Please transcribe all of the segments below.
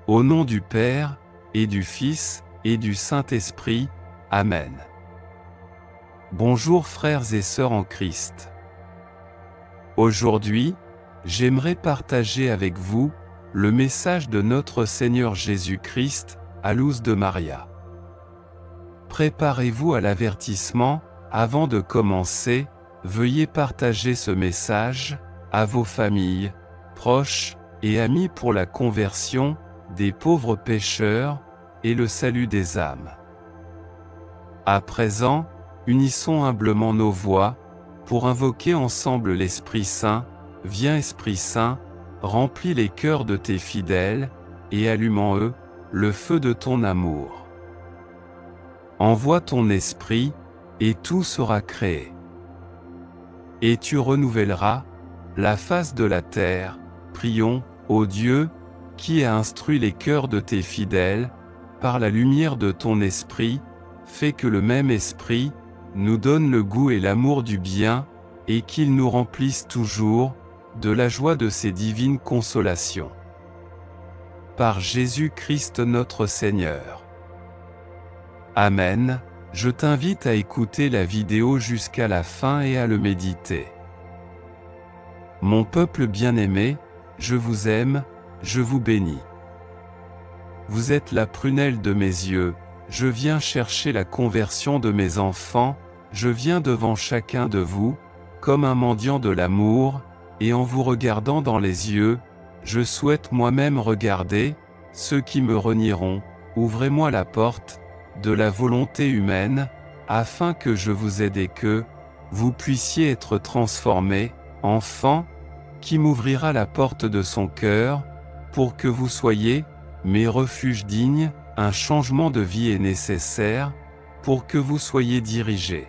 Au nom du Père, et du Fils, et du Saint-Esprit. Amen. Bonjour frères et sœurs en Christ. Aujourd'hui, j'aimerais partager avec vous le message de notre Seigneur Jésus-Christ, à l'Ous de Maria. Préparez-vous à l'avertissement. Avant de commencer, veuillez partager ce message à vos familles, proches et amis pour la conversion des pauvres pécheurs et le salut des âmes. À présent, unissons humblement nos voix pour invoquer ensemble l'Esprit Saint. Viens Esprit Saint, remplis les cœurs de tes fidèles et allume en eux le feu de ton amour. Envoie ton esprit, et tout sera créé. Et tu renouvelleras la face de la terre. Prions, ô Dieu, qui a instruit les cœurs de tes fidèles, par la lumière de ton esprit, fais que le même esprit nous donne le goût et l'amour du bien, et qu'il nous remplisse toujours de la joie de ses divines consolations. Par Jésus-Christ notre Seigneur. Amen. Je t'invite à écouter la vidéo jusqu'à la fin et à le méditer. Mon peuple bien-aimé, je vous aime, je vous bénis. Vous êtes la prunelle de mes yeux, je viens chercher la conversion de mes enfants, je viens devant chacun de vous, comme un mendiant de l'amour, et en vous regardant dans les yeux, je souhaite moi-même regarder ceux qui me renieront. Ouvrez-moi la porte de la volonté humaine, afin que je vous aide et que vous puissiez être transformés, enfant, qui m'ouvrira la porte de son cœur, pour que vous soyez mes refuges dignes. Un changement de vie est nécessaire, pour que vous soyez dirigés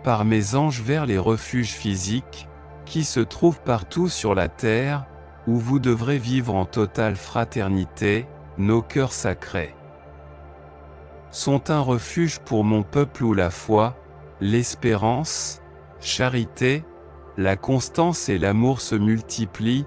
par mes anges vers les refuges physiques, qui se trouvent partout sur la terre, où vous devrez vivre en totale fraternité. Nos cœurs sacrés sont un refuge pour mon peuple où la foi, l'espérance, charité, la constance et l'amour se multiplient,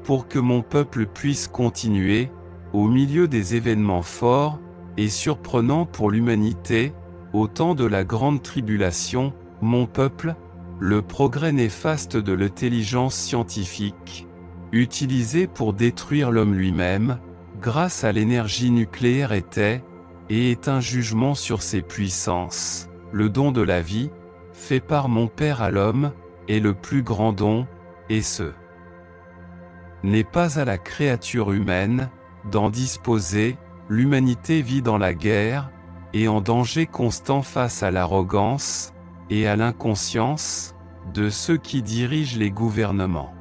pour que mon peuple puisse continuer, au milieu des événements forts et surprenants pour l'humanité, au temps de la grande tribulation. Mon peuple, le progrès néfaste de l'intelligence scientifique, utilisé pour détruire l'homme lui-même, grâce à l'énergie nucléaire était, et est un jugement sur ses puissances. Le don de la vie, fait par mon Père à l'homme, est le plus grand don, et ce n'est pas à la créature humaine d'en disposer. L'humanité vit dans la guerre, et en danger constant face à l'arrogance et à l'inconscience de ceux qui dirigent les gouvernements.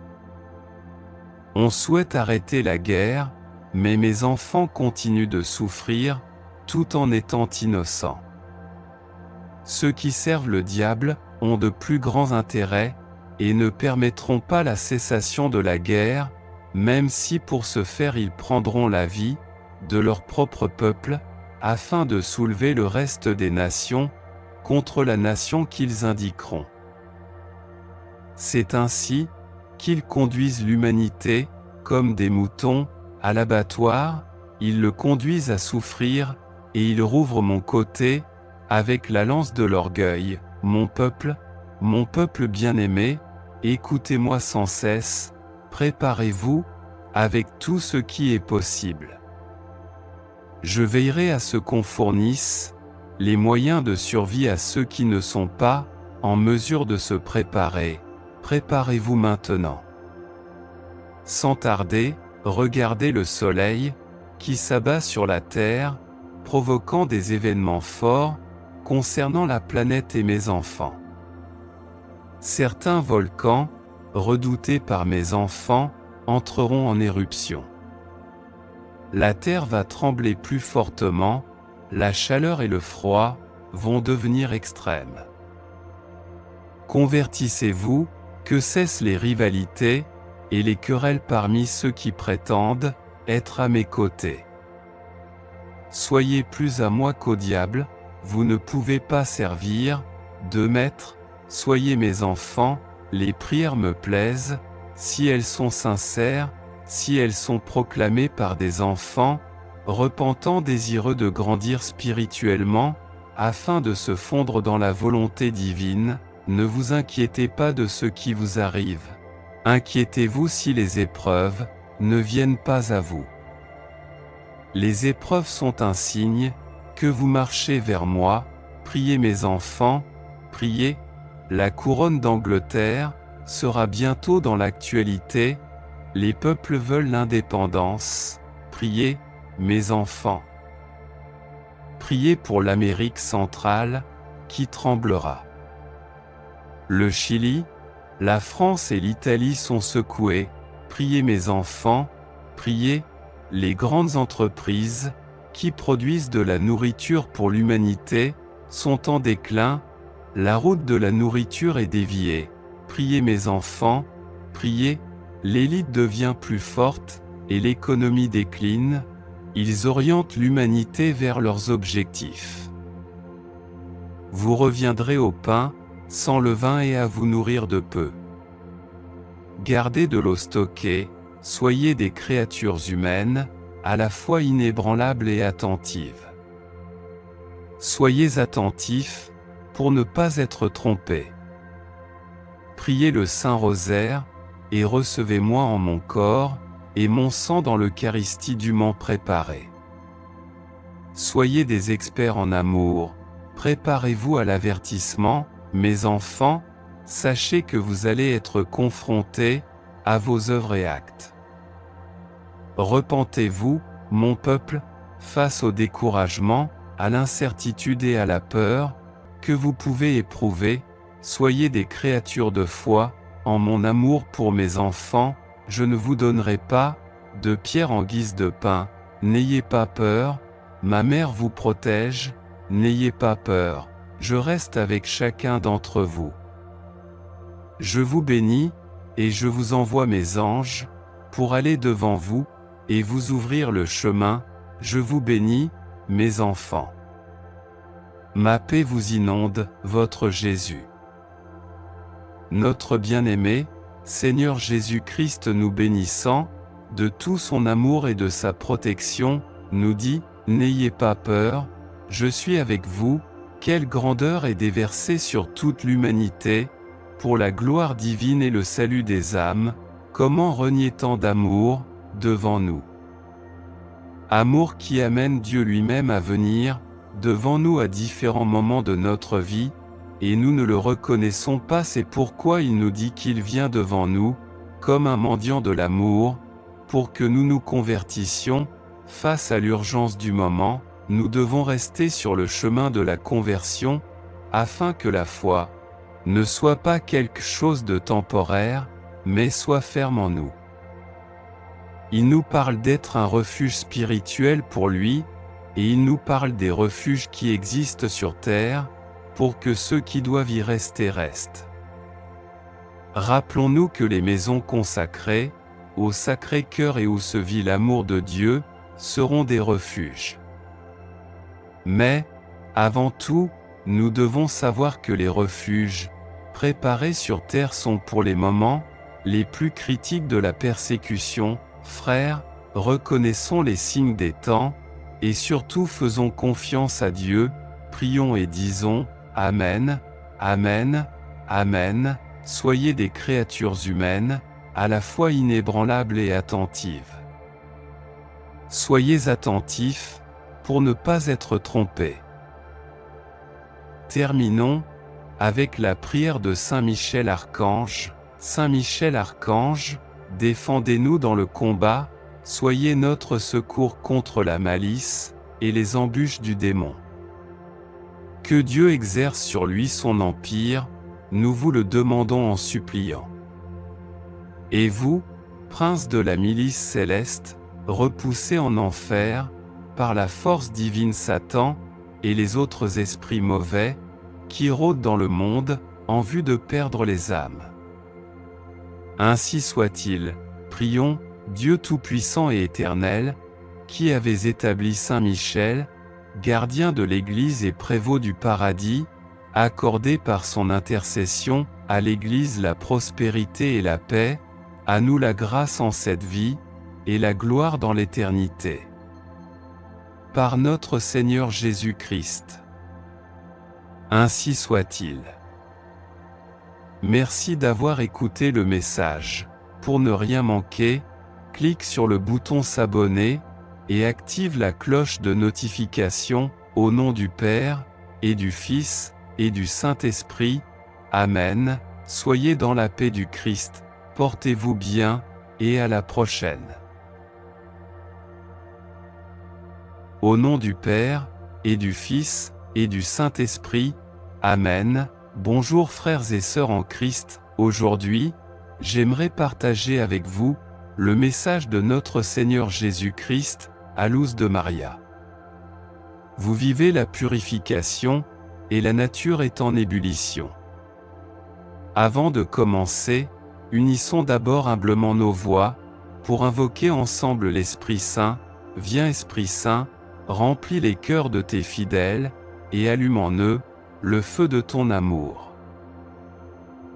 On souhaite arrêter la guerre, mais mes enfants continuent de souffrir, tout en étant innocents. Ceux qui servent le diable ont de plus grands intérêts, et ne permettront pas la cessation de la guerre, même si pour ce faire ils prendront la vie de leur propre peuple, afin de soulever le reste des nations contre la nation qu'ils indiqueront. C'est ainsi qu'ils conduisent l'humanité, comme des moutons, à l'abattoir. Ils le conduisent à souffrir, et ils rouvrent mon côté avec la lance de l'orgueil. Mon peuple bien-aimé, écoutez-moi sans cesse, préparez-vous avec tout ce qui est possible. Je veillerai à ce qu'on fournisse les moyens de survie à ceux qui ne sont pas en mesure de se préparer. Préparez-vous maintenant. Sans tarder, regardez le soleil qui s'abat sur la terre, provoquant des événements forts concernant la planète et mes enfants. Certains volcans, redoutés par mes enfants, entreront en éruption. La terre va trembler plus fortement, la chaleur et le froid vont devenir extrêmes. Convertissez-vous, que cessent les rivalités et les querelles parmi ceux qui prétendent être à mes côtés. Soyez plus à moi qu'au diable, vous ne pouvez pas servir deux maîtres. Soyez mes enfants, les prières me plaisent, si elles sont sincères, si elles sont proclamées par des enfants, repentants désireux de grandir spirituellement, afin de se fondre dans la volonté divine, ne vous inquiétez pas de ce qui vous arrive. Inquiétez-vous si les épreuves ne viennent pas à vous. Les épreuves sont un signe que vous marchez vers moi. Priez mes enfants, priez. La couronne d'Angleterre sera bientôt dans l'actualité. Les peuples veulent l'indépendance. Priez, mes enfants. Priez pour l'Amérique centrale, qui tremblera. Le Chili, la France et l'Italie sont secoués. Priez mes enfants, priez. Les grandes entreprises, qui produisent de la nourriture pour l'humanité, sont en déclin. La route de la nourriture est déviée. Priez mes enfants, priez. L'élite devient plus forte, et l'économie décline. Ils orientent l'humanité vers leurs objectifs. Vous reviendrez au pain, sans levain et à vous nourrir de peu. Gardez de l'eau stockée, soyez des créatures humaines, à la fois inébranlables et attentives. Soyez attentifs, pour ne pas être trompés. Priez le Saint-Rosaire, et recevez-moi en mon corps, et mon sang dans l'Eucharistie dûment préparée. Soyez des experts en amour, préparez-vous à l'avertissement, mes enfants, sachez que vous allez être confrontés à vos œuvres et actes. Repentez-vous, mon peuple, face au découragement, à l'incertitude et à la peur que vous pouvez éprouver. Soyez des créatures de foi, en mon amour pour mes enfants. Je ne vous donnerai pas de pierre en guise de pain. N'ayez pas peur, ma mère vous protège. N'ayez pas peur, je reste avec chacun d'entre vous. Je vous bénis, et je vous envoie mes anges, pour aller devant vous, et vous ouvrir le chemin. Je vous bénis, mes enfants. Ma paix vous inonde, votre Jésus. Notre bien-aimé, Seigneur Jésus-Christ nous bénissant, de tout son amour et de sa protection, nous dit, n'ayez pas peur, je suis avec vous. Quelle grandeur est déversée sur toute l'humanité, pour la gloire divine et le salut des âmes. Comment renier tant d'amour devant nous? Amour qui amène Dieu lui-même à venir devant nous à différents moments de notre vie, et nous ne le reconnaissons pas. C'est pourquoi il nous dit qu'il vient devant nous, comme un mendiant de l'amour, pour que nous nous convertissions. Face à l'urgence du moment, nous devons rester sur le chemin de la conversion, afin que la foi ne soit pas quelque chose de temporaire, mais soit ferme en nous. Il nous parle d'être un refuge spirituel pour lui, et il nous parle des refuges qui existent sur terre, pour que ceux qui doivent y rester restent. Rappelons-nous que les maisons consacrées, au Sacré-Cœur et où se vit l'amour de Dieu, seront des refuges. Mais, avant tout, nous devons savoir que les refuges, préparés sur terre sont pour les moments les plus critiques de la persécution. Frères, reconnaissons les signes des temps, et surtout faisons confiance à Dieu, prions et disons, Amen, Amen, Amen. Soyez des créatures humaines, à la fois inébranlables et attentives. Soyez attentifs, pour ne pas être trompés. Terminons avec la prière de Saint Michel Archange. Saint Michel Archange, défendez-nous dans le combat, soyez notre secours contre la malice et les embûches du démon. Que Dieu exerce sur lui son empire, nous vous le demandons en suppliant. Et vous, prince de la milice céleste, repoussez en enfer, par la force divine Satan, et les autres esprits mauvais, qui rôdent dans le monde, en vue de perdre les âmes. Ainsi soit-il, prions, Dieu Tout-Puissant et Éternel, qui avez établi Saint Michel, gardien de l'Église et prévôt du paradis, accordez par son intercession, à l'Église la prospérité et la paix, à nous la grâce en cette vie, et la gloire dans l'éternité. Par notre Seigneur Jésus-Christ. Ainsi soit-il. Merci d'avoir écouté le message. Pour ne rien manquer, clique sur le bouton s'abonner et active la cloche de notification, au nom du Père, et du Fils, et du Saint-Esprit. Amen. Soyez dans la paix du Christ, portez-vous bien, et à la prochaine. Au nom du Père, et du Fils, et du Saint-Esprit. Amen. Bonjour frères et sœurs en Christ. Aujourd'hui, j'aimerais partager avec vous le message de notre Seigneur Jésus-Christ, à l'Ous de Maria. Vous vivez la purification, et la nature est en ébullition. Avant de commencer, unissons d'abord humblement nos voix, pour invoquer ensemble l'Esprit Saint. Viens Esprit Saint, remplis les cœurs de tes fidèles, et allume en eux le feu de ton amour.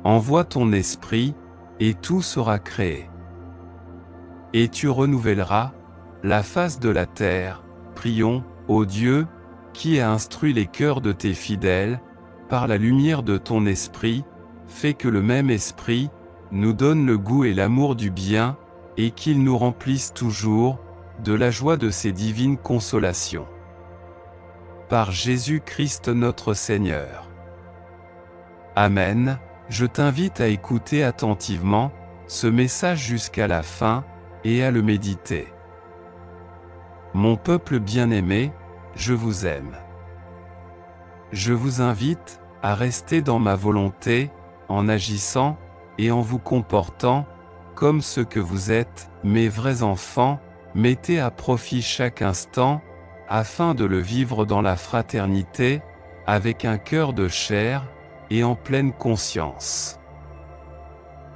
Envoie ton esprit, et tout sera créé. Et tu renouvelleras la face de la terre. Prions, ô Dieu, qui a instruit les cœurs de tes fidèles, par la lumière de ton esprit, fais que le même esprit nous donne le goût et l'amour du bien, et qu'il nous remplisse toujours de la joie de ses divines consolations. Par Jésus-Christ notre Seigneur. Amen. Je t'invite à écouter attentivement ce message jusqu'à la fin, et à le méditer. Mon peuple bien-aimé, je vous aime. Je vous invite à rester dans ma volonté, en agissant, et en vous comportant, comme ce que vous êtes, mes vrais enfants. Mettez à profit chaque instant, afin de le vivre dans la fraternité, avec un cœur de chair, et en pleine conscience.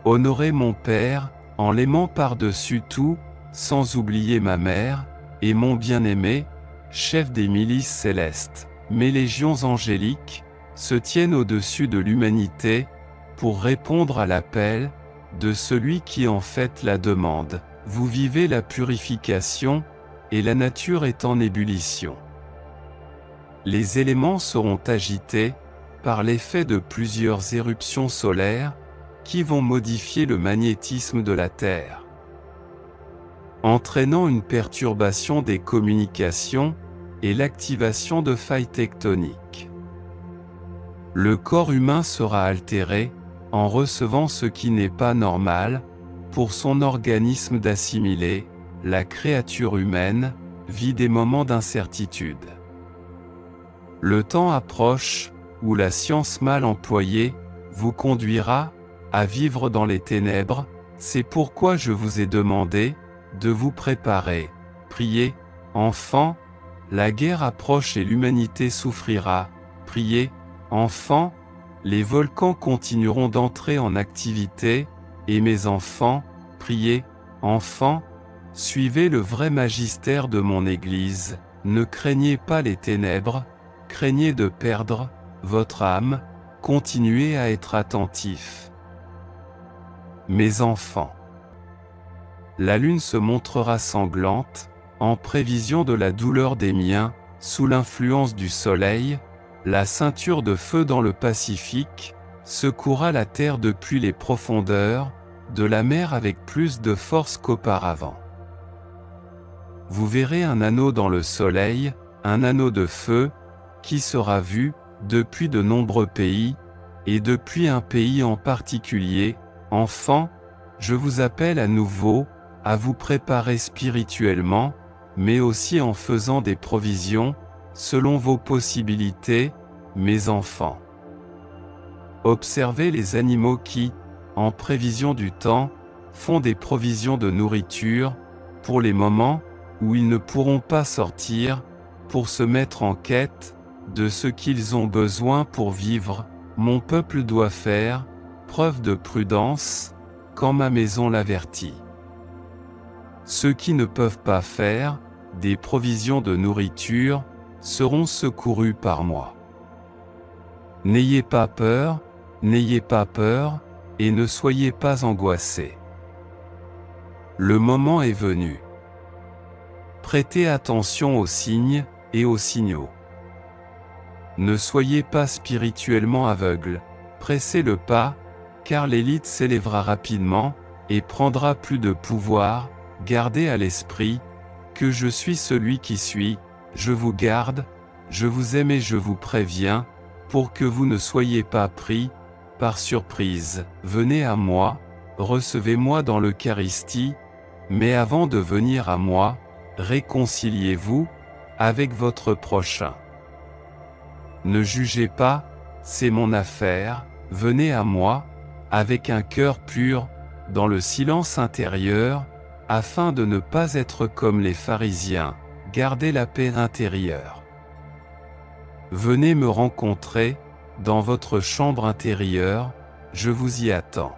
Honorez mon Père, en l'aimant par-dessus tout, sans oublier ma mère, et mon bien-aimé, chef des milices célestes. Mes légions angéliques se tiennent au-dessus de l'humanité, pour répondre à l'appel de celui qui en fait la demande. Vous vivez la purification, et la nature est en ébullition. Les éléments seront agités par l'effet de plusieurs éruptions solaires qui vont modifier le magnétisme de la Terre, entraînant une perturbation des communications et l'activation de failles tectoniques. Le corps humain sera altéré en recevant ce qui n'est pas normal pour son organisme d'assimiler. La créature humaine vit des moments d'incertitude. Le temps approche où la science mal employée vous conduira à vivre dans les ténèbres. C'est pourquoi je vous ai demandé de vous préparer. Priez, enfants, la guerre approche et l'humanité souffrira. Priez, enfants, les volcans continueront d'entrer en activité, et mes enfants, priez, enfants, suivez le vrai magistère de mon Église, ne craignez pas les ténèbres, craignez de perdre votre âme, continuez à être attentifs. Mes enfants, la lune se montrera sanglante, en prévision de la douleur des miens, sous l'influence du soleil, la ceinture de feu dans le Pacifique secouera la terre depuis les profondeurs de la mer avec plus de force qu'auparavant. Vous verrez un anneau dans le soleil, un anneau de feu, qui sera vu depuis de nombreux pays, et depuis un pays en particulier. Enfants, je vous appelle à nouveau à vous préparer spirituellement, mais aussi en faisant des provisions, selon vos possibilités, mes enfants. Observez les animaux qui, en prévision du temps, font des provisions de nourriture, pour les moments où ils ne pourront pas sortir, pour se mettre en quête de ce qu'ils ont besoin pour vivre. Mon peuple doit faire preuve de prudence, quand ma maison l'avertit. Ceux qui ne peuvent pas faire des provisions de nourriture seront secourus par moi. N'ayez pas peur, et ne soyez pas angoissés. Le moment est venu. Prêtez attention aux signes et aux signaux. Ne soyez pas spirituellement aveugles, pressez le pas, car l'élite s'élèvera rapidement, et prendra plus de pouvoir. Gardez à l'esprit que je suis celui qui suis, je vous garde, je vous aime et je vous préviens, pour que vous ne soyez pas pris par surprise. Venez à moi, recevez-moi dans l'Eucharistie, mais avant de venir à moi, réconciliez-vous avec votre prochain. Ne jugez pas, c'est mon affaire, venez à moi, avec un cœur pur, dans le silence intérieur, afin de ne pas être comme les pharisiens, gardez la paix intérieure. Venez me rencontrer, dans votre chambre intérieure, je vous y attends.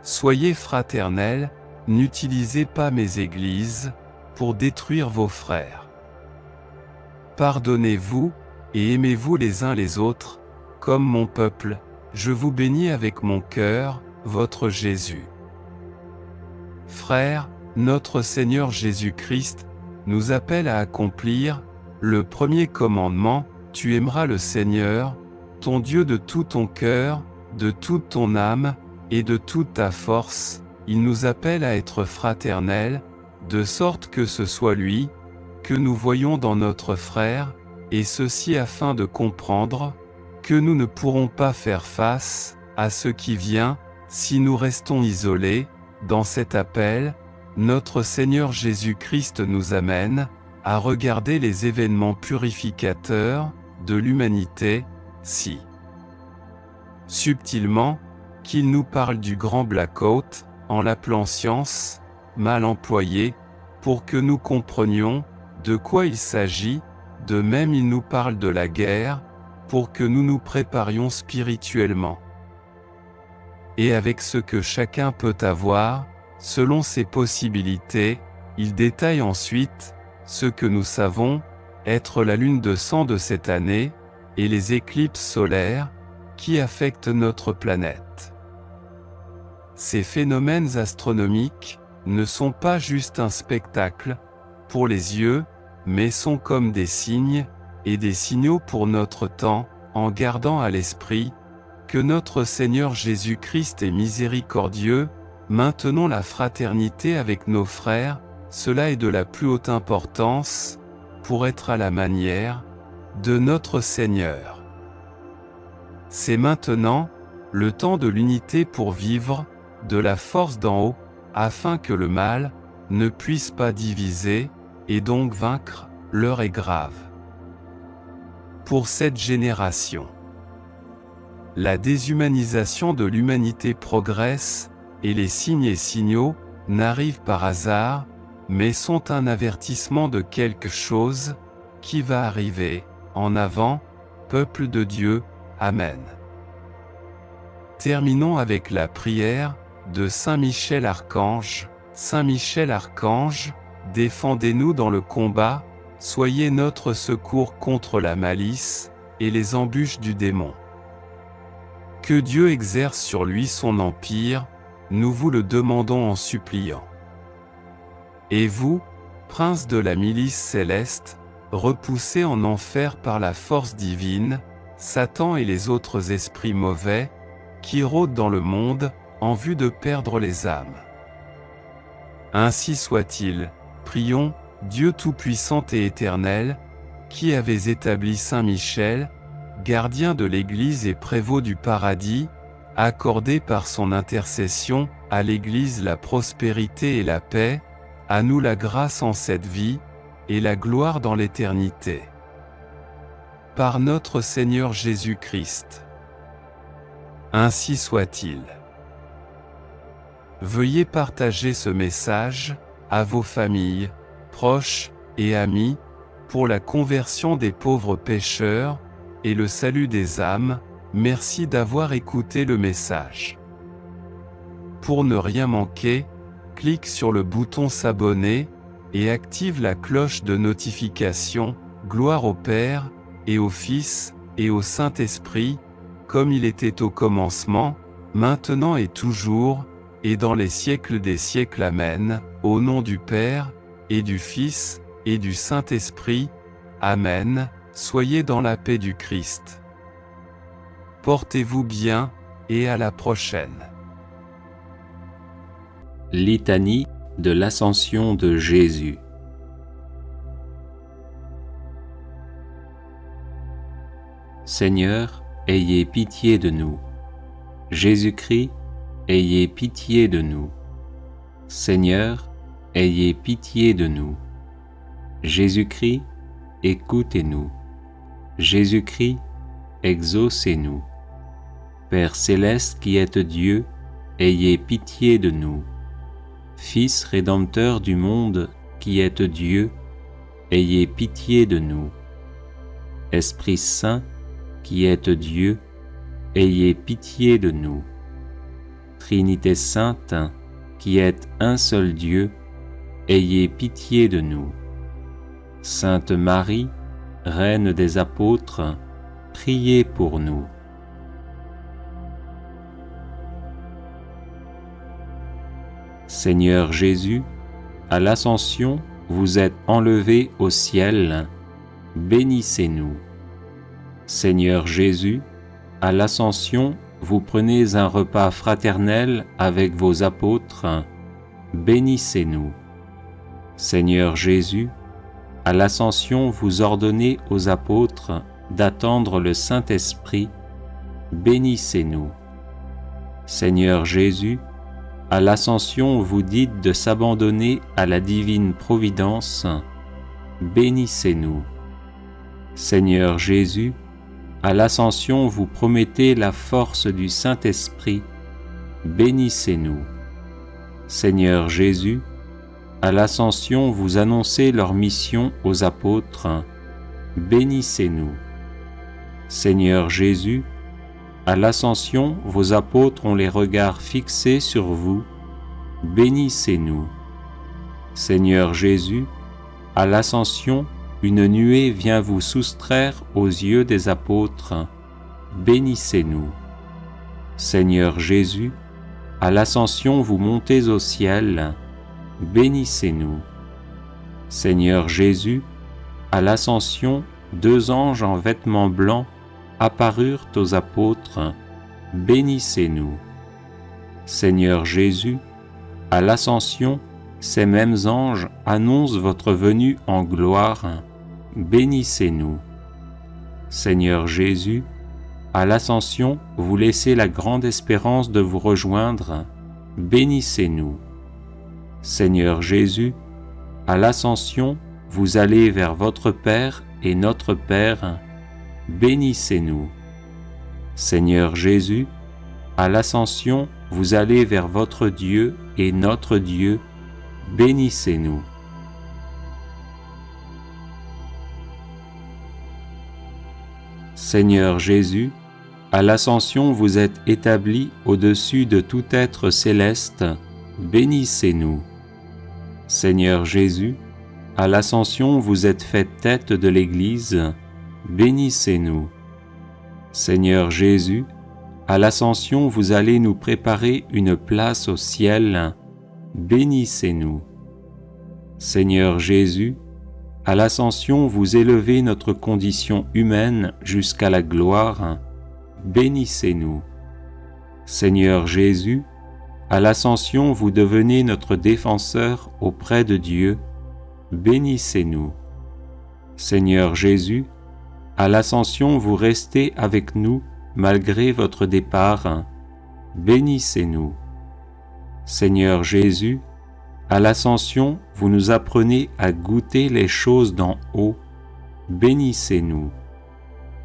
Soyez fraternels, n'utilisez pas mes églises, pour détruire vos frères. Pardonnez-vous, et aimez-vous les uns les autres, comme mon peuple, je vous bénis avec mon cœur, votre Jésus. Frères, notre Seigneur Jésus-Christ nous appelle à accomplir le premier commandement, tu aimeras le Seigneur, ton Dieu de tout ton cœur, de toute ton âme, et de toute ta force. Il nous appelle à être fraternels, de sorte que ce soit lui, que nous voyons dans notre frère, et ceci afin de comprendre que nous ne pourrons pas faire face à ce qui vient, si nous restons isolés. Dans cet appel, notre Seigneur Jésus-Christ nous amène à regarder les événements purificateurs de l'humanité, si subtilement qu'il nous parle du grand blackout, en l'appelant science, mal employée, pour que nous comprenions de quoi il s'agit. De même il nous parle de la guerre, pour que nous nous préparions spirituellement. Et avec ce que chacun peut avoir, selon ses possibilités, il détaille ensuite ce que nous savons être la lune de sang de cette année, et les éclipses solaires qui affectent notre planète. Ces phénomènes astronomiques ne sont pas juste un spectacle pour les yeux, mais sont comme des signes et des signaux pour notre temps, en gardant à l'esprit que notre Seigneur Jésus-Christ est miséricordieux. Maintenons la fraternité avec nos frères, cela est de la plus haute importance, pour être à la manière de notre Seigneur. C'est maintenant le temps de l'unité pour vivre de la force d'en haut, afin que le mal ne puisse pas diviser, et donc vaincre. L'heure est grave. Pour cette génération, la déshumanisation de l'humanité progresse, et les signes et signaux n'arrivent par hasard, mais sont un avertissement de quelque chose qui va arriver. En avant, peuple de Dieu, Amen. Terminons avec la prière de Saint Michel Archange. Saint Michel Archange, défendez-nous dans le combat, soyez notre secours contre la malice et les embûches du démon. Que Dieu exerce sur lui son empire, nous vous le demandons en suppliant. Et vous, prince de la milice céleste, repoussés en enfer par la force divine, Satan et les autres esprits mauvais, qui rôdent dans le monde, en vue de perdre les âmes. Ainsi soit-il, prions, Dieu Tout-Puissant et Éternel, qui avez établi Saint Michel, gardien de l'Église et prévôt du paradis, accordez par son intercession à l'Église la prospérité et la paix, à nous la grâce en cette vie, et la gloire dans l'éternité. Par notre Seigneur Jésus-Christ. Ainsi soit-il. Veuillez partager ce message à vos familles, proches et amis, pour la conversion des pauvres pécheurs et le salut des âmes. Merci d'avoir écouté le message. Pour ne rien manquer, clique sur le bouton s'abonner et active la cloche de notification. Gloire au Père, et au Fils, et au Saint-Esprit, comme il était au commencement, maintenant et toujours, et dans les siècles des siècles. Amen. Au nom du Père, et du Fils, et du Saint-Esprit. Amen. Soyez dans la paix du Christ. Portez-vous bien, et à la prochaine. Litanie de l'Ascension de Jésus. Seigneur, ayez pitié de nous. Jésus-Christ, ayez pitié de nous. Seigneur, ayez pitié de nous. Jésus-Christ, écoutez-nous. Jésus-Christ, exaucez-nous. Père céleste qui êtes Dieu, ayez pitié de nous. Fils rédempteur du monde qui êtes Dieu, ayez pitié de nous. Esprit Saint qui êtes Dieu, ayez pitié de nous. Trinité Sainte qui êtes un seul Dieu, ayez pitié de nous. Sainte Marie, Reine des apôtres, priez pour nous. Seigneur Jésus, à l'Ascension, vous êtes enlevé au ciel, bénissez-nous. Seigneur Jésus, à l'Ascension, vous prenez un repas fraternel avec vos apôtres, bénissez-nous. Seigneur Jésus, à l'Ascension, vous ordonnez aux apôtres d'attendre le Saint-Esprit, bénissez-nous. Seigneur Jésus, à l'Ascension, vous dites de s'abandonner à la divine providence, bénissez-nous. Seigneur Jésus, à l'Ascension, vous promettez la force du Saint-Esprit, bénissez-nous. Seigneur Jésus, à l'Ascension, vous annoncez leur mission aux apôtres, bénissez-nous. Seigneur Jésus, à l'Ascension, vos apôtres ont les regards fixés sur vous, bénissez-nous. Seigneur Jésus, à l'Ascension, une nuée vient vous soustraire aux yeux des apôtres, bénissez-nous. Seigneur Jésus, à l'Ascension, vous montez au ciel, bénissez-nous. Seigneur Jésus, à l'Ascension, 2 anges en vêtements blancs apparurent aux apôtres, bénissez-nous. Seigneur Jésus, à l'Ascension, ces mêmes anges annoncent votre venue en gloire, bénissez-nous. Seigneur Jésus, à l'Ascension, vous laissez la grande espérance de vous rejoindre, bénissez-nous. Seigneur Jésus, à l'Ascension, vous allez vers votre Père et notre Père, bénissez-nous. Seigneur Jésus, à l'Ascension, vous allez vers votre Dieu et notre Dieu, bénissez-nous. Seigneur Jésus, à l'Ascension, vous êtes établi au-dessus de tout être céleste, bénissez-nous. Seigneur Jésus, à l'Ascension, vous êtes fait tête de l'Église, bénissez-nous. Seigneur Jésus, à l'Ascension, vous allez nous préparer une place au ciel, bénissez-nous. Seigneur Jésus, à l'Ascension, vous élevez notre condition humaine jusqu'à la gloire, bénissez-nous. Seigneur Jésus, à l'Ascension, vous devenez notre défenseur auprès de Dieu, bénissez-nous. Seigneur Jésus, à l'Ascension, vous restez avec nous malgré votre départ, bénissez-nous. Seigneur Jésus, à l'Ascension, vous nous apprenez à goûter les choses d'en haut, bénissez-nous.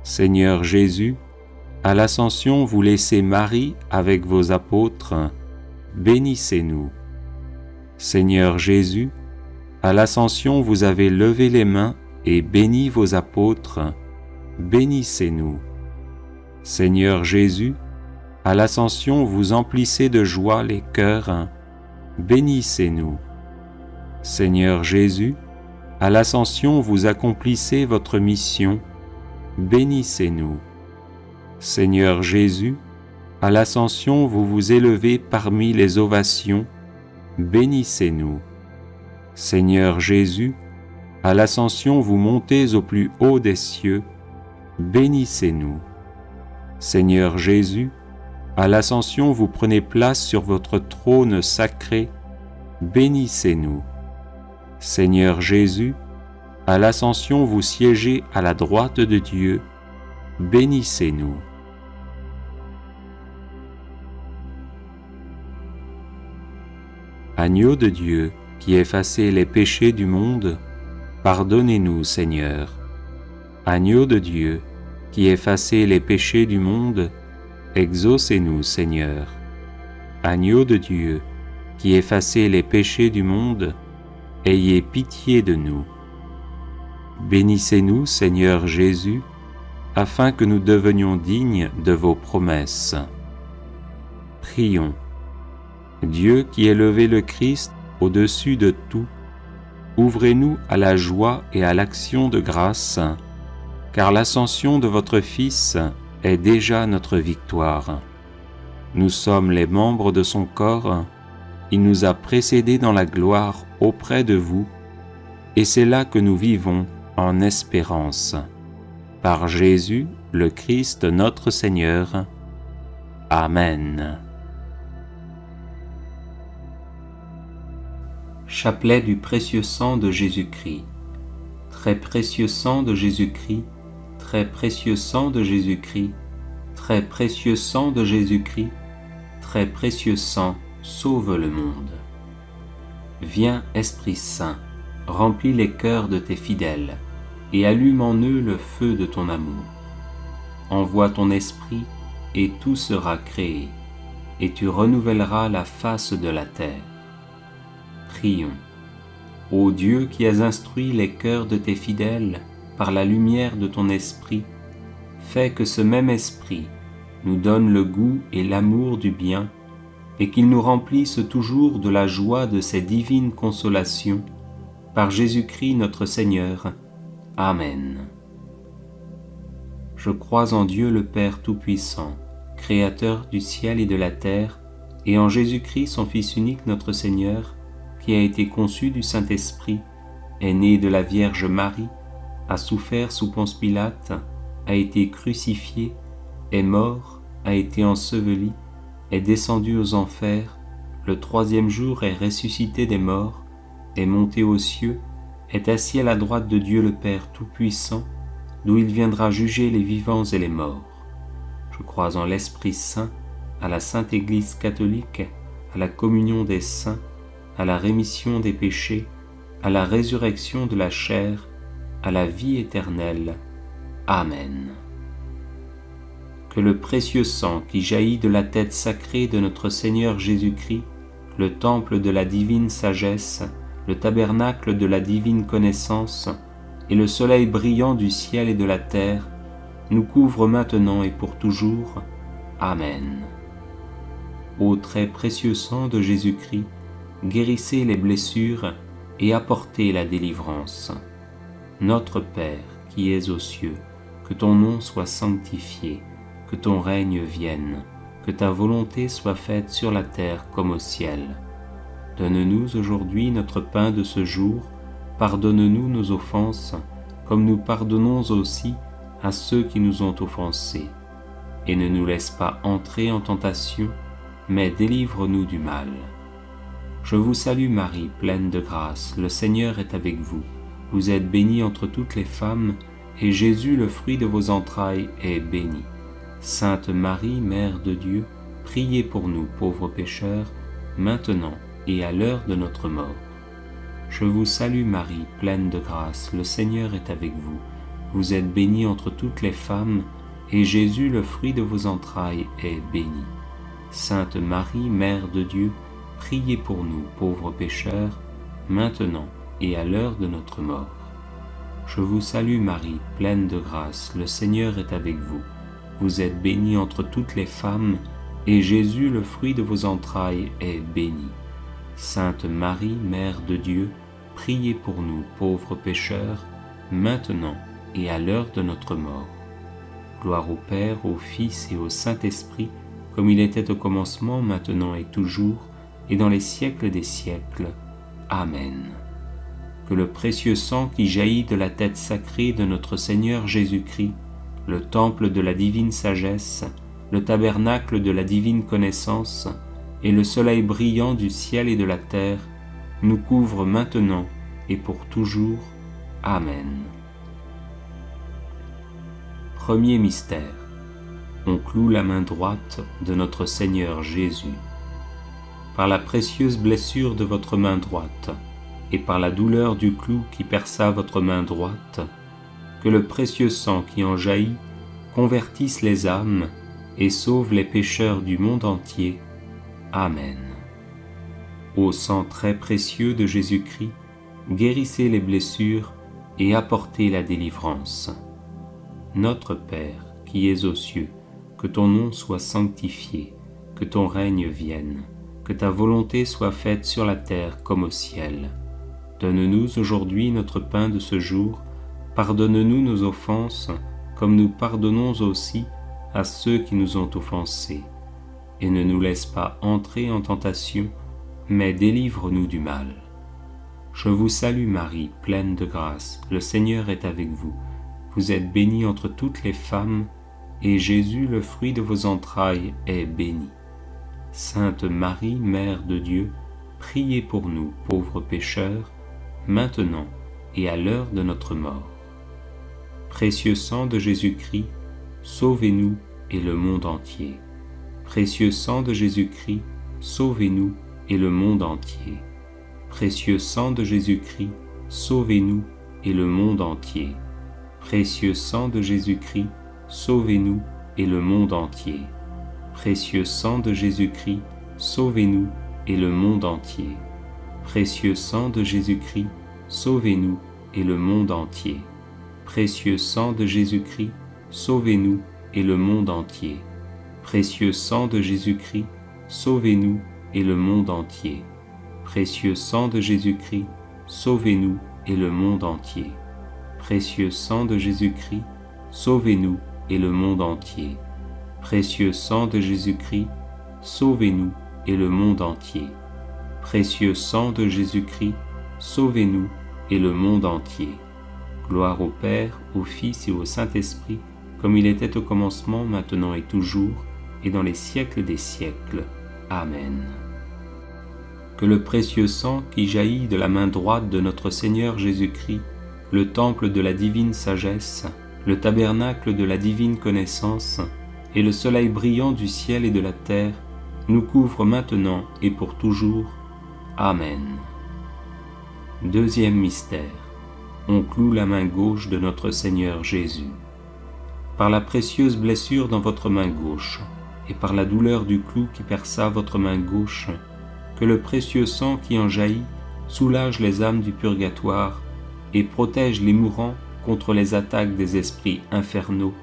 Seigneur Jésus, à l'Ascension, vous laissez Marie avec vos apôtres, bénissez-nous. Seigneur Jésus, à l'Ascension, vous avez levé les mains et béni vos apôtres, bénissez-nous. Seigneur Jésus, à l'Ascension, vous emplissez de joie les cœurs, bénissez-nous. Seigneur Jésus, à l'Ascension, vous accomplissez votre mission, bénissez-nous. Seigneur Jésus, à l'ascension vous vous élevez parmi les ovations, bénissez-nous. Seigneur Jésus, à l'ascension vous montez au plus haut des cieux, bénissez-nous. Seigneur Jésus, à l'ascension vous prenez place sur votre trône sacré, bénissez-nous. Seigneur Jésus, à l'ascension vous siégez à la droite de Dieu, bénissez-nous. Agneau de Dieu, qui effacez les péchés du monde, pardonnez-nous, Seigneur. Agneau de Dieu, qui effacez les péchés du monde, exaucez-nous, Seigneur. Agneau de Dieu, qui effacez les péchés du monde, ayez pitié de nous. Bénissez-nous, Seigneur Jésus, afin que nous devenions dignes de vos promesses. Prions. Dieu qui élevez le Christ au-dessus de tout, ouvrez-nous à la joie et à l'action de grâce, car l'ascension de votre Fils est déjà notre victoire. Nous sommes les membres de son corps, il nous a précédés dans la gloire auprès de vous, et c'est là que nous vivons en espérance. Par Jésus, le Christ notre Seigneur. Amen. Chapelet du précieux sang de Jésus-Christ. Très précieux sang de Jésus-Christ, très précieux sang de Jésus-Christ, très précieux sang de Jésus-Christ, très précieux sang, sauve le monde. Viens, Esprit Saint, remplis les cœurs de tes fidèles, et allume en eux le feu de ton amour. Envoie ton Esprit, et tout sera créé, et tu renouvelleras la face de la terre. Prions. Ô Dieu qui as instruit les cœurs de tes fidèles par la lumière de ton Esprit, fais que ce même Esprit nous donne le goût et l'amour du bien, et qu'il nous remplisse toujours de la joie de ces divines consolations, par Jésus-Christ notre Seigneur. Amen. Je crois en Dieu le Père Tout-Puissant, Créateur du ciel et de la terre, et en Jésus-Christ son Fils unique notre Seigneur, qui a été conçu du Saint-Esprit, est né de la Vierge Marie, a souffert sous Ponce Pilate, a été crucifié, est mort, a été enseveli, est descendu aux enfers, le troisième jour est ressuscité des morts, est monté aux cieux, est assis à la droite de Dieu le Père Tout-Puissant, d'où il viendra juger les vivants et les morts. Je crois en l'Esprit Saint, à la Sainte Église catholique, à la communion des saints, à la rémission des péchés, à la résurrection de la chair, à la vie éternelle. Amen. Que le précieux sang qui jaillit de la tête sacrée de notre Seigneur Jésus-Christ, le temple de la divine sagesse, le tabernacle de la divine connaissance, et le soleil brillant du ciel et de la terre, nous couvre maintenant et pour toujours. Amen. Ô très précieux sang de Jésus-Christ, guérissez les blessures et apportez la délivrance. Notre Père, qui es aux cieux, que ton nom soit sanctifié, que ton règne vienne, que ta volonté soit faite sur la terre comme au ciel. Donne-nous aujourd'hui notre pain de ce jour, pardonne-nous nos offenses, comme nous pardonnons aussi à ceux qui nous ont offensés. Et ne nous laisse pas entrer en tentation, mais délivre-nous du mal. Je vous salue Marie, pleine de grâce, le Seigneur est avec vous. Vous êtes bénie entre toutes les femmes, et Jésus, le fruit de vos entrailles, est béni. Sainte Marie, Mère de Dieu, priez pour nous pauvres pécheurs, maintenant et à l'heure de notre mort. Je vous salue Marie, pleine de grâce, le Seigneur est avec vous. Vous êtes bénie entre toutes les femmes, et Jésus, le fruit de vos entrailles, est béni. Sainte Marie, Mère de Dieu, priez pour nous, pauvres pécheurs, maintenant et à l'heure de notre mort. Je vous salue Marie, pleine de grâce, le Seigneur est avec vous. Vous êtes bénie entre toutes les femmes, et Jésus, le fruit de vos entrailles, est béni. Sainte Marie, Mère de Dieu, priez pour nous, pauvres pécheurs, maintenant et à l'heure de notre mort. Gloire au Père, au Fils et au Saint-Esprit, comme il était au commencement, maintenant et toujours, et dans les siècles des siècles. Amen. Que le précieux sang qui jaillit de la tête sacrée de notre Seigneur Jésus-Christ, le temple de la divine sagesse, le tabernacle de la divine connaissance, et le soleil brillant du ciel et de la terre, nous couvre maintenant et pour toujours. Amen. Premier mystère. On cloue la main droite de notre Seigneur Jésus. Par la précieuse blessure de votre main droite, et par la douleur du clou qui perça votre main droite, que le précieux sang qui en jaillit convertisse les âmes et sauve les pécheurs du monde entier. Amen. Ô sang très précieux de Jésus-Christ, guérissez les blessures et apportez la délivrance. Notre Père, qui es aux cieux, que ton nom soit sanctifié, que ton règne vienne, que ta volonté soit faite sur la terre comme au ciel. Donne-nous aujourd'hui notre pain de ce jour, pardonne-nous nos offenses, comme nous pardonnons aussi à ceux qui nous ont offensés. Et ne nous laisse pas entrer en tentation, mais délivre-nous du mal. Je vous salue Marie, pleine de grâce, le Seigneur est avec vous. Vous êtes bénie entre toutes les femmes, et Jésus, le fruit de vos entrailles, est béni. Sainte Marie, Mère de Dieu, priez pour nous, pauvres pécheurs, maintenant et à l'heure de notre mort. Précieux sang de Jésus-Christ, sauvez-nous et le monde entier. Précieux sang de Jésus-Christ, sauvez-nous et le monde entier. Précieux sang de Jésus-Christ, sauvez-nous et le monde entier. Précieux sang de Jésus-Christ, sauvez-nous et le monde entier. Précieux sang de Jésus-Christ, sauvez-nous et le monde entier. Précieux sang de Jésus-Christ, sauvez-nous et le monde entier. Précieux sang de Jésus-Christ, sauvez-nous et le monde entier. Précieux sang de Jésus-Christ, sauvez-nous et le monde entier. Précieux sang de Jésus-Christ, sauvez-nous et le monde entier. Précieux sang de Jésus-Christ, sauvez-nous et le monde entier. Précieux sang de Jésus-Christ, sauvez-nous et le monde entier. Précieux sang de Jésus-Christ, sauvez-nous et le monde entier. Gloire au Père, au Fils et au Saint-Esprit, comme il était au commencement, maintenant et toujours, et dans les siècles des siècles. Amen. Que le précieux sang qui jaillit de la main droite de notre Seigneur Jésus-Christ, le temple de la divine sagesse, le tabernacle de la divine connaissance, et le soleil brillant du ciel et de la terre, nous couvre maintenant et pour toujours. Amen. Deuxième mystère. On cloue la main gauche de notre Seigneur Jésus. Par la précieuse blessure dans votre main gauche, et par la douleur du clou qui perça votre main gauche, que le précieux sang qui en jaillit soulage les âmes du purgatoire et protège les mourants contre les attaques des esprits infernaux.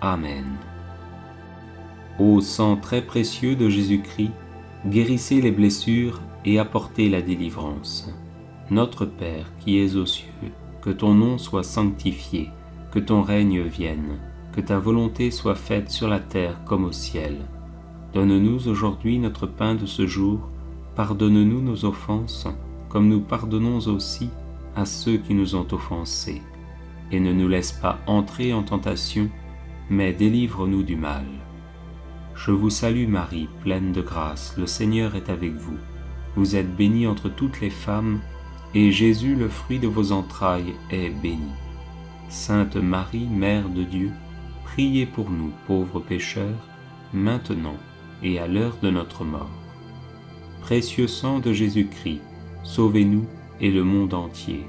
Amen. Ô sang très précieux de Jésus-Christ, guérissez les blessures et apportez la délivrance. Notre Père qui es aux cieux, que ton nom soit sanctifié, que ton règne vienne, que ta volonté soit faite sur la terre comme au ciel. Donne-nous aujourd'hui notre pain de ce jour, pardonne-nous nos offenses, comme nous pardonnons aussi à ceux qui nous ont offensés. Et ne nous laisse pas entrer en tentation, mais délivre-nous du mal. Je vous salue Marie, pleine de grâce, le Seigneur est avec vous. Vous êtes bénie entre toutes les femmes, et Jésus, le fruit de vos entrailles, est béni. Sainte Marie, Mère de Dieu, priez pour nous, pauvres pécheurs, maintenant et à l'heure de notre mort. Précieux sang de Jésus-Christ, sauvez-nous et le monde entier.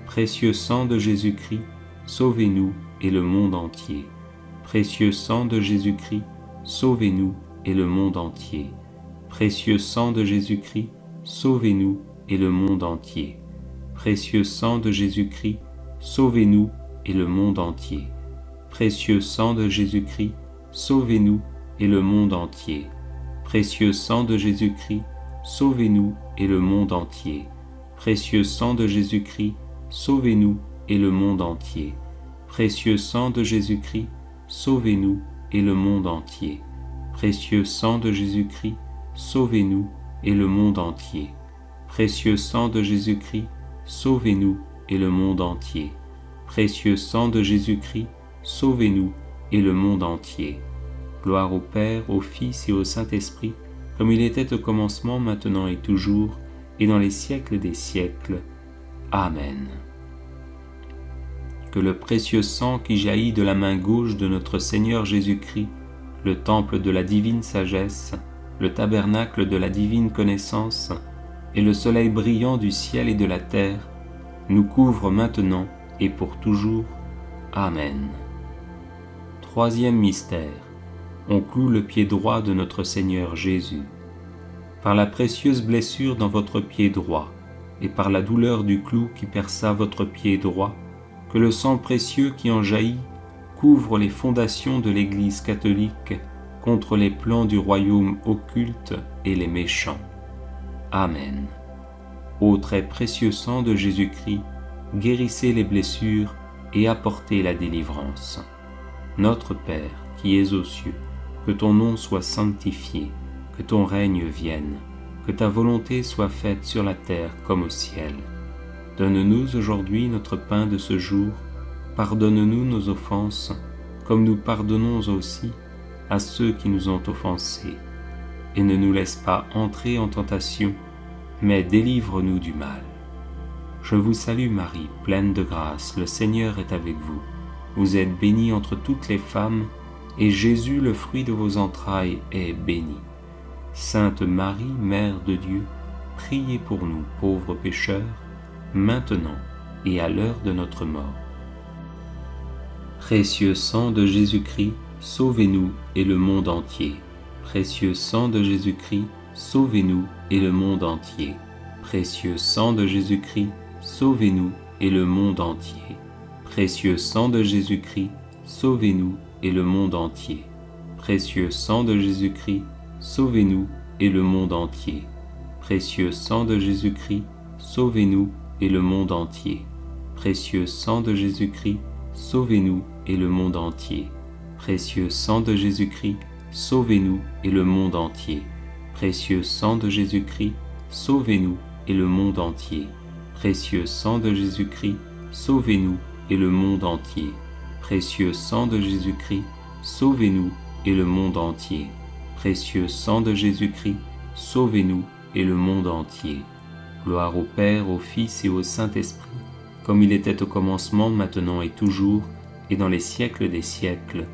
Précieux sang de Jésus-Christ, sauvez-nous et le monde entier. Précieux sang de Jésus-Christ, sauvez-nous et le monde entier. Précieux sang de Jésus-Christ, sauvez-nous et le monde entier. Précieux sang de Jésus-Christ, sauvez-nous et le monde entier. Précieux sang de Jésus-Christ, sauvez-nous et le monde entier. Précieux sang de Jésus-Christ, sauvez-nous et le monde entier. Précieux sang de Jésus-Christ, sauvez-nous et le monde entier. Précieux sang de Jésus-Christ, sauvez-nous et le monde entier. Précieux sang de Jésus-Christ, sauvez-nous et le monde entier. Précieux sang de Jésus-Christ, sauvez-nous et le monde entier. Précieux sang de Jésus-Christ, sauvez-nous et le monde entier. Gloire au Père, au Fils et au Saint-Esprit, comme il était au commencement, maintenant et toujours, et dans les siècles des siècles. Amen. Que le précieux sang qui jaillit de la main gauche de notre Seigneur Jésus-Christ, le temple de la divine sagesse, le tabernacle de la divine connaissance, et le soleil brillant du ciel et de la terre, nous couvre maintenant et pour toujours. Amen. Troisième mystère. On cloue le pied droit de notre Seigneur Jésus. Par la précieuse blessure dans votre pied droit, et par la douleur du clou qui perça votre pied droit, que le sang précieux qui en jaillit couvre les fondations de l'Église catholique contre les plans du royaume occulte et les méchants. Amen. Ô très précieux sang de Jésus-Christ, guérissez les blessures et apportez la délivrance. Notre Père, qui es aux cieux, que ton nom soit sanctifié, que ton règne vienne, que ta volonté soit faite sur la terre comme au ciel. Donne-nous aujourd'hui notre pain de ce jour, pardonne-nous nos offenses, comme nous pardonnons aussi à ceux qui nous ont offensés. Et ne nous laisse pas entrer en tentation, mais délivre-nous du mal. Je vous salue Marie, pleine de grâce, le Seigneur est avec vous. Vous êtes bénie entre toutes les femmes, et Jésus, le fruit de vos entrailles, est béni. Sainte Marie, Mère de Dieu, priez pour nous pauvres pécheurs, maintenant et à l'heure de notre mort. Précieux sang de Jésus-Christ, sauvez-nous et le monde entier. Précieux sang de Jésus-Christ, sauvez-nous et le monde entier. Précieux sang de Jésus-Christ, sauvez-nous et le monde entier. Précieux sang de Jésus-Christ, sauvez-nous et le monde entier. Précieux sang de Jésus-Christ, sauvez-nous et le monde entier. Précieux sang de Jésus-Christ, sauvez-nous et le monde entier. Précieux sang de Jésus-Christ, sauvez-nous et le monde entier. Précieux sang de Jésus-Christ, sauvez-nous et le monde entier. Précieux sang de Jésus-Christ, sauvez-nous et le monde entier. Précieux sang de Jésus-Christ, sauvez-nous et le monde entier. Précieux sang de Jésus-Christ, sauvez-nous et le monde entier. Précieux sang de Jésus-Christ, sauvez-nous et le monde entier. Gloire au Père, au Fils et au Saint-Esprit, comme il était au commencement, maintenant et toujours, et dans les siècles des siècles.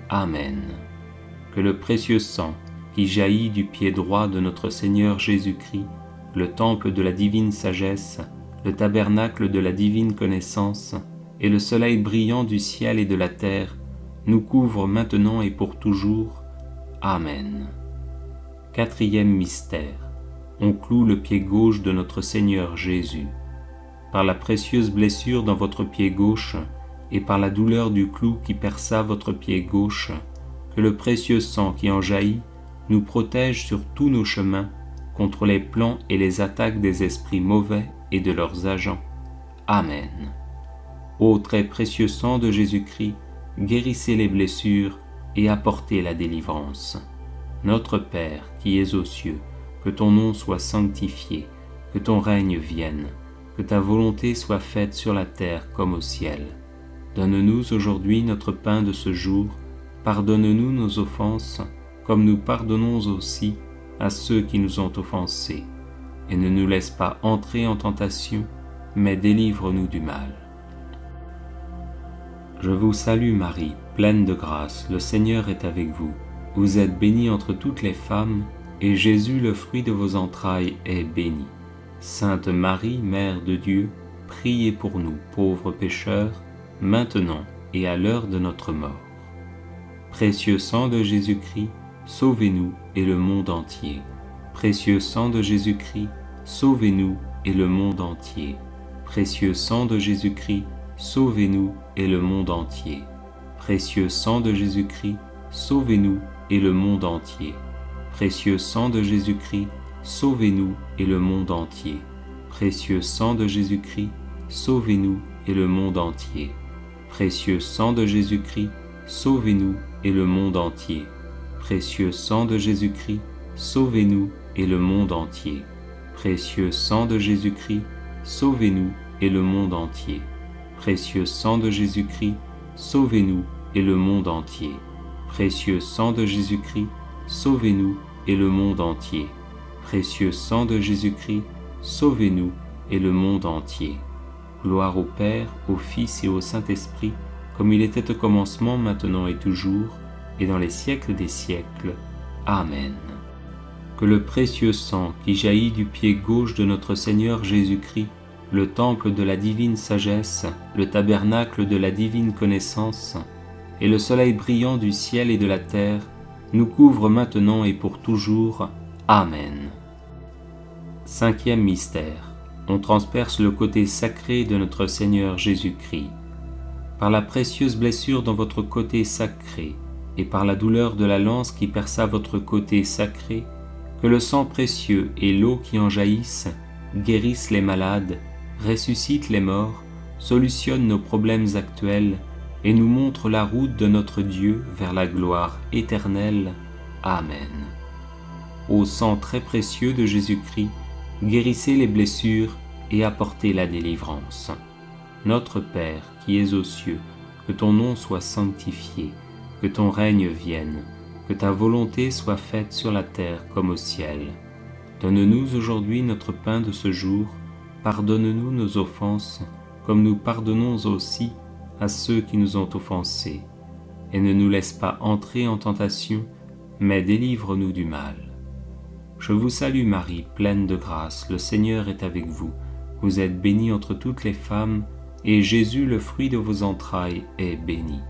Amen. Que le précieux sang qui jaillit du pied droit de notre Seigneur Jésus-Christ, le temple de la divine sagesse, le tabernacle de la divine connaissance, et le soleil brillant du ciel et de la terre, nous couvre maintenant et pour toujours. Amen. Quatrième mystère. On cloue le pied gauche de notre Seigneur Jésus. Par la précieuse blessure dans votre pied gauche, et par la douleur du clou qui perça votre pied gauche, que le précieux sang qui en jaillit nous protège sur tous nos chemins contre les plans et les attaques des esprits mauvais et de leurs agents. Amen. Ô très précieux sang de Jésus-Christ, guérissez les blessures et apportez la délivrance. Notre Père qui es aux cieux, que ton nom soit sanctifié, que ton règne vienne, que ta volonté soit faite sur la terre comme au ciel. Donne-nous aujourd'hui notre pain de ce jour, pardonne-nous nos offenses, comme nous pardonnons aussi à ceux qui nous ont offensés, et ne nous laisse pas entrer en tentation, mais délivre-nous du mal. Je vous salue Marie, pleine de grâce, le Seigneur est avec vous. Vous êtes bénie entre toutes les femmes, et Jésus, le fruit de vos entrailles, est béni. Sainte Marie, Mère de Dieu, priez pour nous, pauvres pécheurs, maintenant et à l'heure de notre mort. Précieux sang de Jésus-Christ, sauvez-nous et le monde entier. Précieux sang de Jésus-Christ, sauvez-nous et le monde entier. Précieux sang de Jésus-Christ, sauvez-nous et le monde entier. Précieux sang de Jésus-Christ, sauvez-nous et le monde entier. Précieux sang de Jésus-Christ, sauvez-nous et le monde entier. Précieux sang de Jésus-Christ, sauvez-nous et le monde entier. Précieux sang de Jésus-Christ, sauvez-nous et le monde entier. Précieux sang de Jésus-Christ, sauvez-nous et le monde entier. Précieux sang de Jésus-Christ, sauvez-nous et le monde entier. Précieux sang de Jésus-Christ, sauvez-nous et le monde entier. Précieux sang de Jésus-Christ, sauvez-nous et le monde entier. Précieux sang de Jésus-Christ, sauvez-nous et le monde entier. Gloire au Père, au Fils et au Saint-Esprit, comme il était au commencement, maintenant et toujours, et dans les siècles des siècles. Amen. Que le précieux sang qui jaillit du pied gauche de notre Seigneur Jésus-Christ, le temple de la divine sagesse, le tabernacle de la divine connaissance, et le soleil brillant du ciel et de la terre, nous couvre maintenant et pour toujours. Amen. Cinquième mystère. On transperce le côté sacré de notre Seigneur Jésus-Christ. Par la précieuse blessure dans votre côté sacré, et par la douleur de la lance qui perça votre côté sacré, que le sang précieux et l'eau qui en jaillissent guérissent les malades, ressuscitent les morts, solutionnent nos problèmes actuels et nous montrent la route de notre Dieu vers la gloire éternelle. Amen. Au sang très précieux de Jésus-Christ, guérissez les blessures et apportez la délivrance. Notre Père qui es aux cieux, que ton nom soit sanctifié, que ton règne vienne, que ta volonté soit faite sur la terre comme au ciel. Donne-nous aujourd'hui notre pain de ce jour, pardonne-nous nos offenses, comme nous pardonnons aussi à ceux qui nous ont offensés. Et ne nous laisse pas entrer en tentation, mais délivre-nous du mal. Je vous salue Marie, pleine de grâce, le Seigneur est avec vous. Vous êtes bénie entre toutes les femmes, et Jésus, le fruit de vos entrailles, est béni.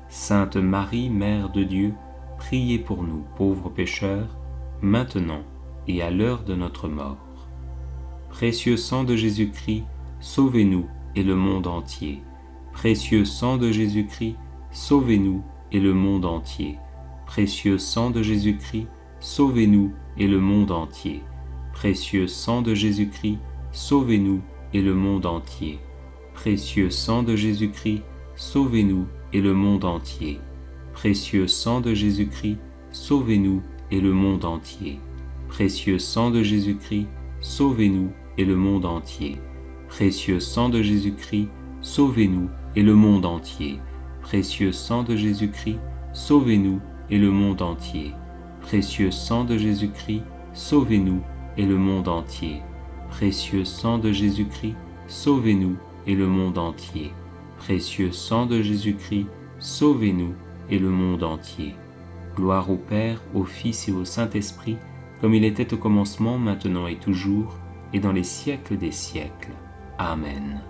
Sainte Marie, Mère de Dieu, priez pour nous, pauvres pécheurs, maintenant et à l'heure de notre mort. Précieux sang de Jésus-Christ, sauvez-nous et le monde entier. Précieux sang de Jésus-Christ, sauvez-nous et le monde entier. Précieux sang de Jésus-Christ, sauvez-nous et le monde entier. Précieux sang de Jésus-Christ, sauvez-nous et le monde entier. Précieux sang de Jésus-Christ, sauvez-nous et le monde entier. Précieux sang de Jésus-Christ, sauvez-nous et le monde entier. Précieux sang de Jésus-Christ, sauvez-nous et le monde entier. Précieux sang de Jésus-Christ, sauvez-nous et le monde entier. Précieux sang de Jésus-Christ, sauvez-nous et le monde entier. Précieux sang de Jésus-Christ, sauvez-nous et le monde entier. Précieux sang de Jésus-Christ, sauvez-nous et le monde entier. Précieux sang de Jésus-Christ, sauvez-nous et le monde entier. Gloire au Père, au Fils et au Saint-Esprit, comme il était au commencement, maintenant et toujours, et dans les siècles des siècles. Amen.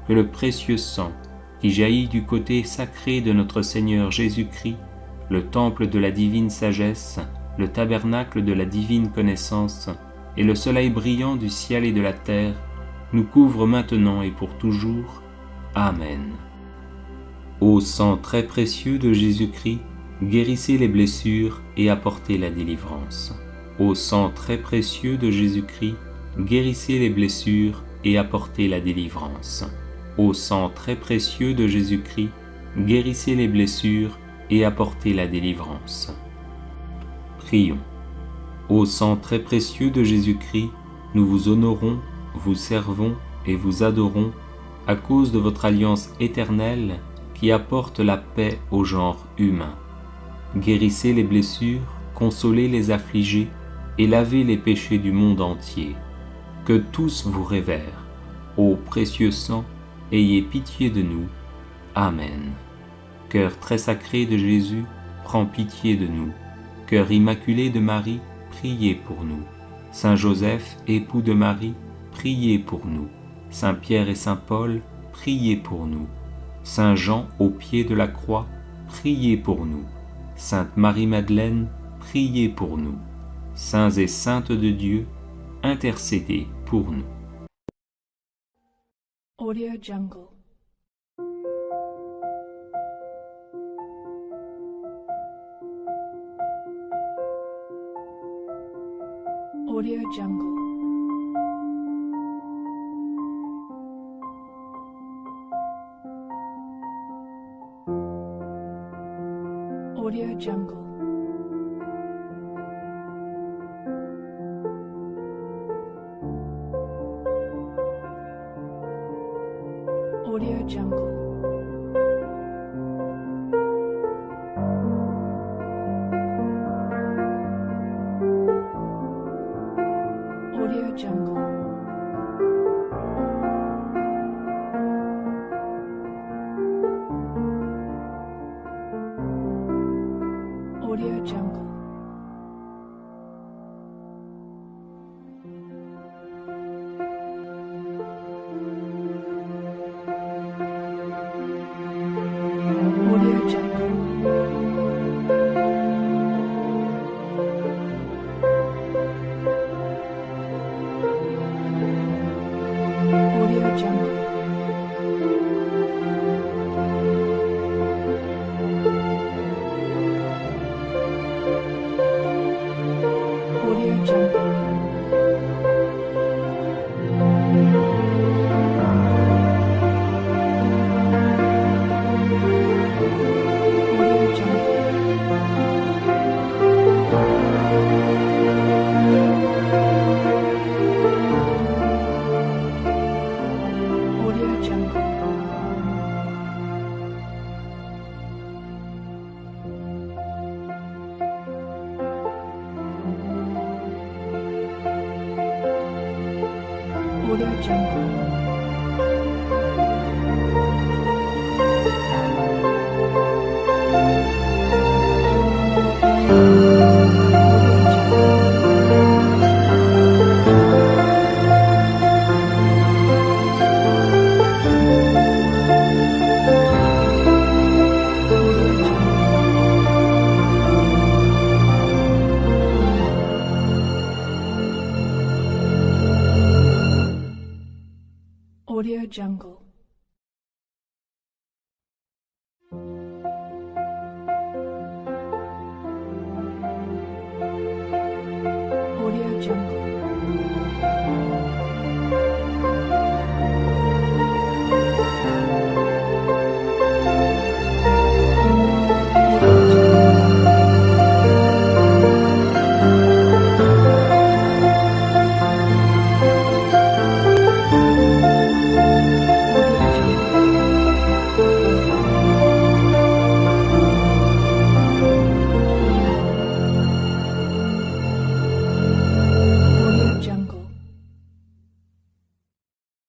Que le précieux sang qui jaillit du côté sacré de notre Seigneur Jésus-Christ, le temple de la divine sagesse, le tabernacle de la divine connaissance, et le soleil brillant du ciel et de la terre, nous couvre maintenant et pour toujours. Amen. Ô sang très précieux de Jésus-Christ, guérissez les blessures et apportez la délivrance. Ô sang très précieux de Jésus-Christ, guérissez les blessures et apportez la délivrance. Ô sang très précieux de Jésus-Christ, guérissez les blessures et apportez la délivrance. Prions. Ô sang très précieux de Jésus-Christ, nous vous honorons, vous servons et vous adorons à cause de votre alliance éternelle qui apporte la paix au genre humain. Guérissez les blessures, consolez les affligés et lavez les péchés du monde entier. Que tous vous révèrent. Ô précieux sang, ayez pitié de nous. Amen. Cœur très sacré de Jésus, prends pitié de nous. Cœur immaculé de Marie, priez pour nous. Saint Joseph, époux de Marie, priez pour nous. Saint Pierre et Saint Paul, priez pour nous. Saint Jean au pied de la croix, priez pour nous. Sainte Marie-Madeleine, priez pour nous. Saints et saintes de Dieu, intercédez pour nous. Audio Jungle. Audio Jungle. Audio Jungle. Audio Jungle. Audio Jungle. Audio Jungle. Audio Jungle. Audio Jungle. Audio Jungle. Audio Jungle. Audio Jungle. Audio Jungle. Audio Jungle. Audio Jungle.